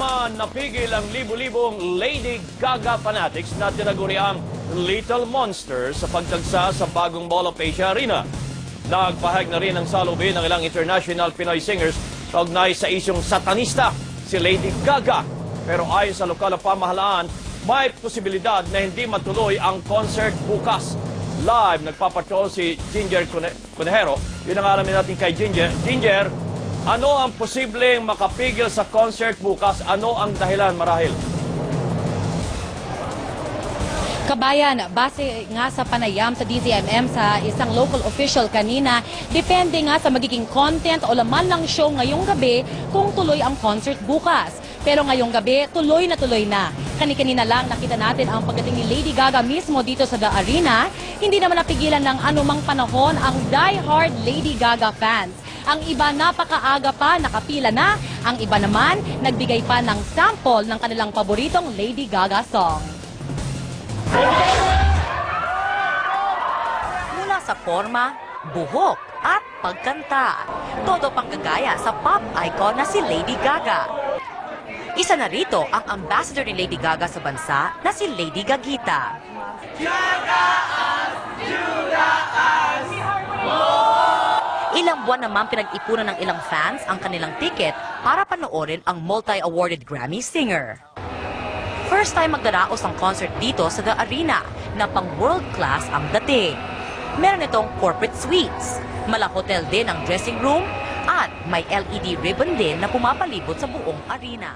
naman napigil ang libu-libong Lady Gaga fanatics na tinaguriang Little Monsters sa pagtagsa sa bagong Mall of Asia Arena. Nagpahayag na rin ang salubin ng ilang international Pinoy singers kaugnay sa isyong satanista, si Lady Gaga. Pero ayon sa lokal na pamahalaan, may posibilidad na hindi matuloy ang concert bukas. Live, nagpapatrol si Ginger Conejero. Yun ang alamin natin kay Ginger. Ginger, ano ang posibleng makapigil sa concert bukas? Ano ang dahilan marahil? Kabayan, base nga sa panayam sa DZMM sa isang local official kanina, depende nga sa magiging content o laman ng show ngayong gabi kung tuloy ang concert bukas. Pero ngayong gabi, tuloy na. Kani-kanina lang nakita natin ang pagdating ni Lady Gaga mismo dito sa The Arena. Hindi naman napigilan ng anumang panahon ang die-hard Lady Gaga fans. Ang iba napakaaga pa, nakapila na. Ang iba naman, nagbigay pa ng sample ng kanilang paboritong Lady Gaga song. Mula sa forma, buhok at pagkanta, todo pang gagaya sa pop icon na si Lady Gaga. Isa na rito ang ambassador ni Lady Gaga sa bansa na si Lady Gagita. Ilang buwan naman pinag-ipunan ng ilang fans ang kanilang ticket para panoorin ang multi-awarded Grammy singer. First time magdaraos ang concert dito sa The Arena na pang world class ang dating. Meron itong corporate suites, mala-hotel din ang dressing room at may LED ribbon din na pumapalibot sa buong arena.